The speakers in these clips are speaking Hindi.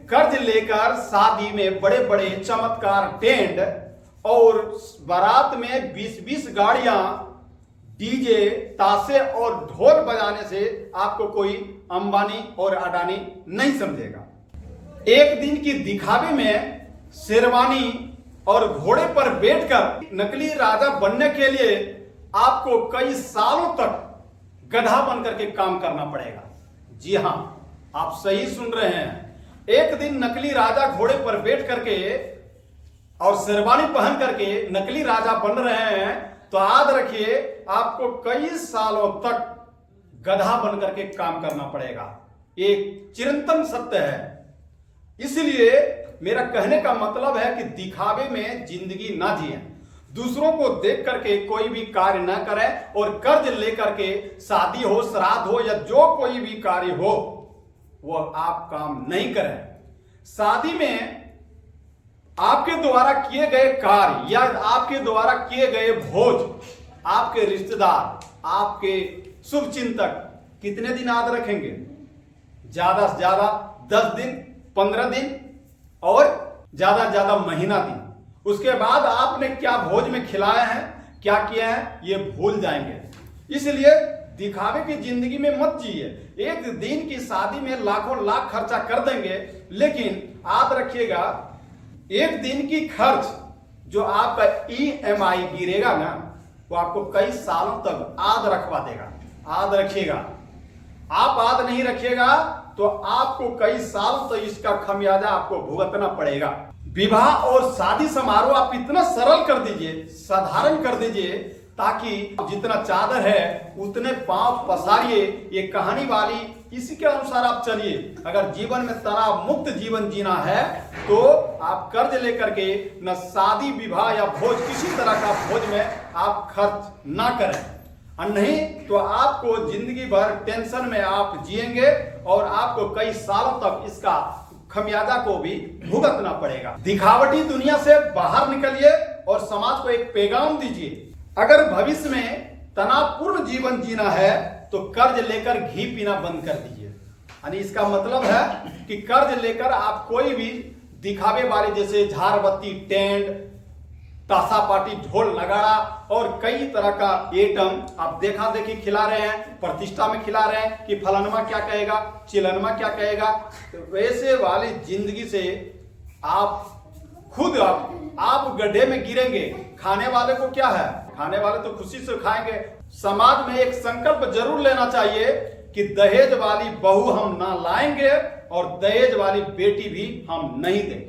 कर्ज लेकर शादी में बड़े बड़े चमत्कार टेंट और बारात में 20-20 गाड़ियां, डीजे, ताशे और ढोल बजाने से आपको कोई अंबानी और अडानी नहीं समझेगा। एक दिन की दिखावे में शेरवानी और घोड़े पर बैठकर नकली राजा बनने के लिए आपको कई सालों तक गधा बनकर के काम करना पड़ेगा। जी हां, आप सही सुन रहे हैं। एक दिन नकली राजा घोड़े पर बैठ करके और शेरवानी पहन करके नकली राजा बन रहे हैं, तो याद रखिए आपको कई सालों तक गधा बन करके काम करना पड़ेगा। एक चिरंतन सत्य है। इसलिए मेरा कहने का मतलब है कि दिखावे में जिंदगी ना जिए, दूसरों को देख करके कोई भी कार्य ना करें और कर्ज लेकर के शादी हो, श्राद्ध हो या जो कोई भी कार्य हो वो आप काम नहीं करें। शादी में आपके द्वारा किए गए कार्य या आपके द्वारा किए गए भोज आपके रिश्तेदार, आपके शुभ चिंतक कितने दिन याद रखेंगे? ज्यादा से ज्यादा 10 दिन, 15 दिन और ज्यादा से ज्यादा महीना दिन। उसके बाद आपने क्या भोज में खिलाया है, क्या किया है, ये भूल जाएंगे। इसलिए दिखावे की जिंदगी में मत जिए। एक दिन की शादी में लाखों लाख खर्चा कर देंगे, लेकिन याद रखिएगा एक दिन की खर्च जो आपका EMI गिरेगा ना, वो आपको कई सालों तक याद रखवा देगा। याद रखिएगा, आप याद नहीं रखिएगा तो आपको कई सालों तक इसका खमियाजा आपको भुगतना पड़ेगा। विवाह और शादी समारोह आप इतना सरल कर दीजिए, साधारण कर दीजिए, ताकि जितना चादर है उतने पांव पसारिए। ये कहानी वाली इसी के अनुसार आप चलिए। अगर जीवन में तनाव मुक्त जीवन जीना है तो आप कर्ज लेकर के न शादी, विवाह या भोज, किसी तरह का भोज में आप खर्च ना करें, और नहीं तो आपको जिंदगी भर टेंशन में आप जिएंगे और आपको कई सालों तक इसका खमियाजा को भी भुगतना पड़ेगा। दिखावटी दुनिया से बाहर निकलिए और समाज को एक पैगाम दीजिए। अगर भविष्य में तनावपूर्ण जीवन जीना है तो कर्ज लेकर घी पीना बंद कर दीजिए। यानी इसका मतलब है कि कर्ज लेकर आप कोई भी दिखावे वाले जैसे झाड़बत्ती, टेंट, ताशा पार्टी, ढोल नगाड़ा और कई तरह का आइटम आप देखा देखी खिला रहे हैं, प्रतिष्ठा में खिला रहे हैं कि फलानमा क्या कहेगा, चिलनमा क्या कहेगा। तो वैसे वाली जिंदगी से आप खुद आप गड्ढे में गिरेंगे। खाने वाले को क्या है, खाने वाले तो खुशी से खाएंगे। समाज में एक संकल्प जरूर लेना चाहिए कि दहेज वाली बहू हम ना लाएंगे और दहेज वाली बेटी भी हम नहीं देंगे।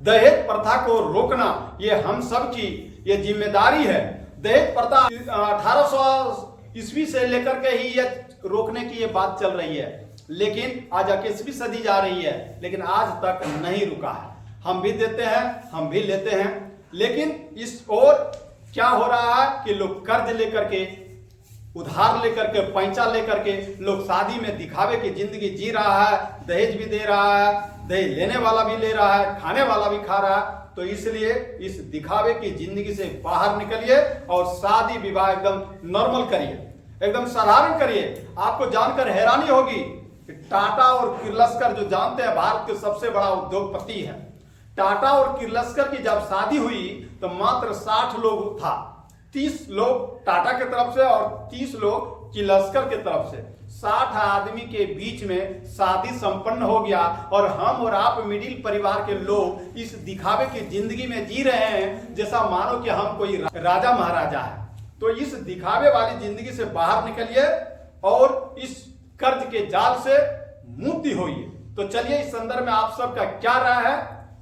दहेज प्रथा को रोकना ये हम सब की ये जिम्मेदारी है। दहेज प्रथा 1800 ईस्वी से लेकर के ही ये रोकने की ये बात चल रही है, लेकिन आज 21वीं सदी जा रही है, लेकिन आज तक नहीं रुका है। हम भी देते हैं, हम भी लेते हैं, लेकिन इस ओर क्या हो रहा है कि लोग कर्ज लेकर के, उधार लेकर के, पैंचा लेकर के लोग शादी में दिखावे की जिंदगी जी रहा है। दहेज भी दे रहा है, दहेज लेने वाला भी ले रहा है, खाने वाला भी खा रहा है। तो इसलिए इस दिखावे की जिंदगी से बाहर निकलिए और शादी विवाह एकदम नॉर्मल करिए, एकदम साधारण करिए। आपको जानकर हैरानी होगी कि टाटा और किर्लोस्कर, जो जानते हैं भारत के सबसे बड़ा उद्योगपति है, टाटा और किर्लोस्कर की जब शादी हुई तो मात्र 60 लोग था। 30 लोग टाटा के तरफ से और 30 लोग किर्लोस्कर के तरफ से। 60 आदमी के बीच में शादी संपन्न हो गया और हम और आप मिडिल परिवार के लोग इस दिखावे की जिंदगी में जी रहे हैं जैसा मानो कि हम कोई राजा महाराजा है। तो इस दिखावे वाली जिंदगी से बाहर निकलिए और इस कर्ज के जाल से मुक्ति होइए। तो चलिए, इस संदर्भ में आप सबका क्या राय है,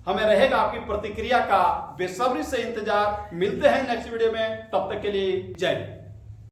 हमें रहेगा आपकी प्रतिक्रिया का बेसब्री से इंतजार। मिलते हैं नेक्स्ट वीडियो में, तब तक के लिए जय हिंद।